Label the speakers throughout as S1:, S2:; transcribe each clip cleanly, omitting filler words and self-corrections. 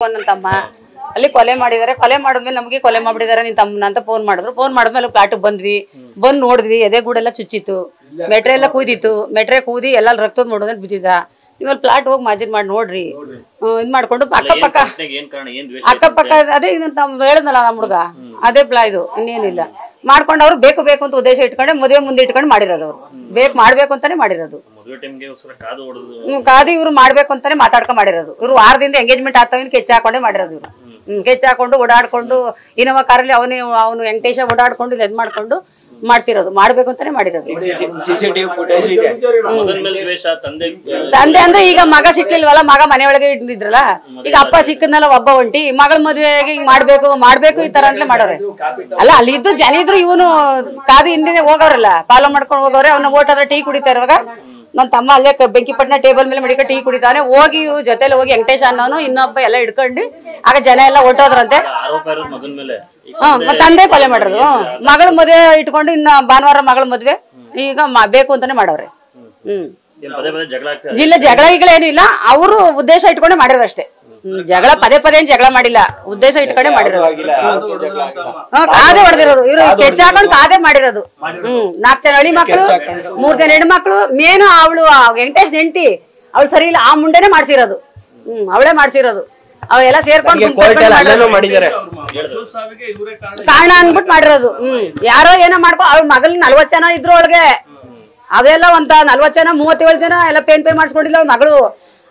S1: ತಮ್ಮ ಅಲ್ಲಿ ಕೊಲೆ ಮಾಡಿದಾರೆ. ಕೊಲೆ ಮಾಡಿದ್ಮೇಲೆ ನಮಗೆ ಕೊಲೆ ಮಾಡಿಬಿಟ್ಟಿದ್ದಾರೆ ನಿನ್ ತಮ್ಮನ ಅಂತ ಫೋನ್ ಮಾಡಿದ್ರು. ಫೋನ್ ಮಾಡಿದ್ಮೇಲೆ ಪ್ಲಾಟಿಗೆ ಬಂದ್ವಿ. ಬಂದು ನೋಡಿದ್ವಿ, ಎದೆಗೂಡೆಲ್ಲ ಚುಚ್ಚಿತ್ತು, ಮೆಟ್ರೆ ಎಲ್ಲ ಕೂದಿತ್ತು. ಮೆಟ್ರೆ ಕೂದಿ ಎಲ್ಲ ರಕ್ತದ ನೋಡೋದ್ರಲ್ಲಿ ಬಿದ್ದಿದ್ದ. ಇವಾಗ ಪ್ಲಾಟ್ ಹೋಗಿ ಮಾಜಿದ್ ಮಾಡಿ ನೋಡ್ರಿ, ಇದ್ ಮಾಡ್ಕೊಂಡು ಅಕ್ಕಪಕ್ಕ ಅದೇ ಹೇಳಿದ್ನಲ್ಲ ನಮ್ಮ ಹುಡುಗ, ಅದೇ ಇದು ಇನ್ನೇನಿಲ್ಲ ಮಾಡ್ಕೊಂಡು ಅವ್ರು ಬೇಕು ಬೇಕು ಅಂತ ಉದ್ದೇಶ ಇಟ್ಕೊಂಡೆ ಮದುವೆ ಮುಂದೆ ಇಟ್ಕೊಂಡು ಮಾಡಿರೋದು. ಅವ್ರು ಬೇಕು ಮಾಡ್ಬೇಕು ಅಂತಾನೆ ಮಾಡಿರೋದು. ಕಾದಿ ಇವ್ರು ಮಾಡ್ಬೇಕು ಅಂತಾನೆ ಮಾತಾಡ್ಕೊಂಡ್ ಮಾಡಿರೋದು. ಇವ್ರು ವಾರದಿಂದ ಎಂಗೇಜ್ಮೆಂಟ್ ಆಗ್ತಾವ ಕೆಚ್ಚ ಹಾಕೊಂಡೆ ಮಾಡಿರೋದು. ಇವ್ರು ಕೆಚ್ಚ ಹಾಕೊಂಡು ಓಡಾಡ್ಕೊಂಡು ಇನ್ನೊಬ್ಬ ಕಾರಲ್ಲಿ ಅವನು ವೆಂಕಟೇಶ ಓಡಾಡ್ಕೊಂಡು ಇದ್ ಮಾಡ್ಕೊಂಡು ಮಾಡ್ಸಿರೋದು. ಮಾಡ್ಬೇಕು ಅಂತಾನೆ ಮಾಡಿರೋದು. ತಂದೆ ಅಂದ್ರೆ ಈಗ ಮಗ ಸಿಕ್ಕಿಲ್ವಲ್ಲ, ಮಗ ಮನೆ ಒಳಗೆ ಇದ್ರಲ್ಲ. ಈಗ ಅಪ್ಪ ಸಿಕ್ಕದ್ನಲ್ಲ ಒಬ್ಬ ಒಂಟಿ, ಮಗಳ ಮದುವೆಗೆ ಹಿಂಗ್ ಮಾಡ್ಬೇಕು ಈ ತರ ಅಂತಲೇ ಮಾಡೋರೆ. ಅಲ್ಲ ಅಲ್ಲಿ ಇದ್ರು ಜನ ಇದ್ರು, ಇವನು ಕಾದಿ ಹಿಂದೆ ಹೋಗೋರಲ್ಲ, ಫಾಲೋ ಮಾಡ್ಕೊಂಡು ಹೋಗೋರೆ. ಅವ್ನ ಓಟಾದ್ರೆ ಟೀ ಕುಡಿತಾ ಇರುವಾಗ ನನ್ನ ತಮ್ಮ ಅಲ್ಲೇ ಬೆಂಕಿಪಟ್ಟಣ ಟೇಬಲ್ ಮೇಲೆ ಮಡಿಕ ಟೀ ಕುಡಿತಾನೆ. ಹೋಗಿ ಜೊತೆಲಿ ಹೋಗಿ ವೆಂಕಟೇಶ ಅನ್ನೋನು ಇನ್ನೊಬ್ಬ ಎಲ್ಲ ಹಿಡ್ಕೊಂಡು ಆಗ ಜನ ಎಲ್ಲ ಹೊಟ್ಟೋದ್ರಂತೆ. ತಂದೆ ಕೊಲೆ ಮಾಡಿರೋದು. ಮಗಳ ಮದುವೆ ಇಟ್ಕೊಂಡು ಇನ್ನ ಭಾನುವಾರ ಮಗಳ ಮದ್ವೆ ಈಗ ಬೇಕು ಅಂತಾನೆ ಮಾಡವ್ರೆ. ಜಗಳ ಏನು ಇಲ್ಲ, ಅವರು ಉದ್ದೇಶ ಇಟ್ಕೊಂಡೆ ಮಾಡಿರೋದು ಅಷ್ಟೇ. ಜಗಳ ಪದೇ ಏನ್ ಜಗಳ ಮಾಡಿಲ್ಲ, ಉದ್ದೇಶ ಇಟ್ಕೊಂಡೆ ಮಾಡಿರೋದು. ಕಾದೆ ಹೊಡೆದಿರೋದು ಇವ್ರು, ಕೆಚ್ಚ ಹಾಕೊಂಡು ಕಾದೆ ಮಾಡಿರೋದು. 4 ಜನ ಹಳಿ ಮಕ್ಳು, 3 ಜನ ಹೆಣ್ಮಕ್ಳು. ಮೇನು ಅವಳು ವೆಂಕಟೇಶ್ ಹೆಂಡತಿ ಅವಳು ಸರಿ ಇಲ್ಲ, ಆ ಮುಂಡೆನೆ ಮಾಡ್ಸಿರೋದು. ಅವಳೇ ಮಾಡ್ಸಿರೋದು. ಅವೆಲ್ಲ ಸೇರ್ಕೊಂಡು ಕಾರಣ ಅನ್ಬಿಟ್ಟು ಮಾಡಿರೋದು. ಯಾರೋ ಏನೋ ಮಾಡ್ಕೊಂಡು ಅವ್ಳ ಮಗಲ್ 40 ಜನ ಇದ್ರು ಒಳಗೆ. ಅವೆಲ್ಲ ಒಂದ 40 ಜನ 37 ಜನ ಎಲ್ಲ ಪೇ ಮಾಡಿಸ್ಕೊಂಡಿಲ್ಲ ಅವ್ಳ ಮಗಳು.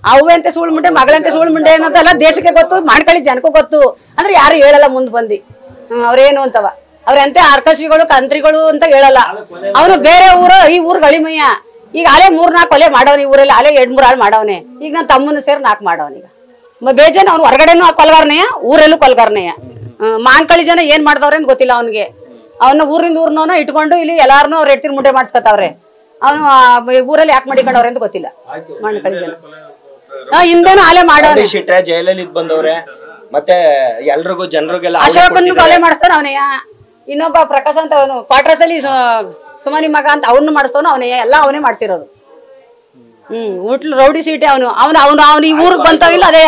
S1: ಅವಂತೆ ಸುಳ್ಳು ಮುಂಡೆ, ಮಗಳಂತೆ ಸುಳ್ಳು ಮುಂಡೆ ಅನ್ನೋದು ಎಲ್ಲ ದೇಶಕ್ಕೆ ಗೊತ್ತು, ಮಾಡ್ಕೊಳ್ಳಿ ಜನಕ್ಕೂ ಗೊತ್ತು. ಅಂದ್ರೆ ಯಾರು ಹೇಳಲ್ಲ ಮುಂದ್ ಬಂದಿ ಅವ್ರೇನು ಅಂತವ. ಅವ್ರಂತೆ ಆರ್ಕಸ್ವಿಗಳು ಕಂತ್ರಿಗಳು ಅಂತ ಹೇಳಲ್ಲ. ಅವನು ಬೇರೆ ಊರು, ಈ ಊರ್ ಗಳಿಮಯ್ಯ. ಈಗ ಅಲೆ 3-4 ಕೊಲೆ ಮಾಡವನಿ ಈ ಊರಲ್ಲಿ, ಅಲೆ 2-3 ಆಳು ಮಾಡವನೆ. ಈಗ ನನ್ನ ತಮ್ಮನ ಸೇರಿ 4 ಮಾಡವನೀಗ. ಬೇಜಾನ ಅವ್ನು ಹೊರಗಡೆನೂ ಕೊಲ್ಗಾರನೆಯ, ಊರಲ್ಲೂ ಕೊಲ್ಗಾರನೆಯ. ಮಾನ್ಕಳಿ ಜನ ಏನ್ ಮಾಡ್ದವ್ರೇನ್ ಗೊತ್ತಿಲ್ಲ ಅವನಿಗೆ. ಅವನ್ನ ಊರಿಂದ ಊರ್ನವನ ಇಟ್ಕೊಂಡು ಇಲ್ಲಿ ಎಲ್ಲಾರನು ಅವ್ರು ಎಡ್ತಿರ್ ಮುಂಡೆ ಮಾಡ್ಸ್ಕೊತಾವ್ರೆ. ಅವನು ಊರಲ್ಲಿ ಯಾಕೆ ಮಾಡಿಕೊಂಡವ್ರೆ ಅಂತ ಗೊತ್ತಿಲ್ಲ. ಮಾನ್ಕಳಿ ಜನ ಹಿಂದೇನು ಆಲೆ ಮಾಡೋನೆ.
S2: ಜೈಲಲ್ಲಿ ಬಂದವ್ರೆ, ಮತ್ತೆ ಎಲ್ರಿಗೂ ಜನರಿಗೆಲ್ಲ
S1: ಅಶೋಕನ್ ಕೊಲೆ ಮಾಡಿಸ್ತಾನ ಅವನೆಯ. ಇನ್ನೊಬ್ಬ ಪ್ರಕಾಶ್ ಅಂತ ಅವನು ಕ್ವಾರ್ಟರ್ಸ್ ಅಲ್ಲಿ ಸುಮನಿ ಮಗ ಅಂತ ಅವನು ಮಾಡಿಸ್ತವನು ಅವನೇ. ಎಲ್ಲ ಅವನೇ ಮಾಡ್ಸಿರೋದು. ರೌಡಿ ಸೀಟೆ ಅವನು. ಈ ಊರಿಗೆ ಬಂತಾವಿಲ್ಲ ಅದೇ